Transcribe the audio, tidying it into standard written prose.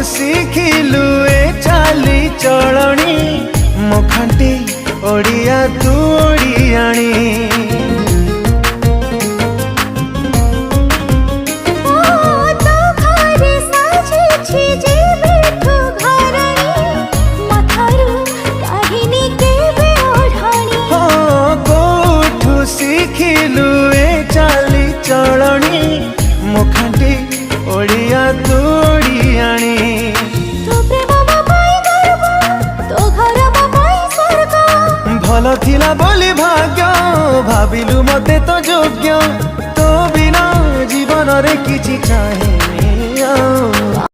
शिखिलु ए चाली चलणी मो खांटी ओडिया तू ओडियाणी। शिखिलु ए चाली चलणी मो खांटी ओडिया तू ओडियाणी। भल थिला बोली भाग्य भाविलु मते तो योग्य तो बिना जीवन रे किछि चाहे।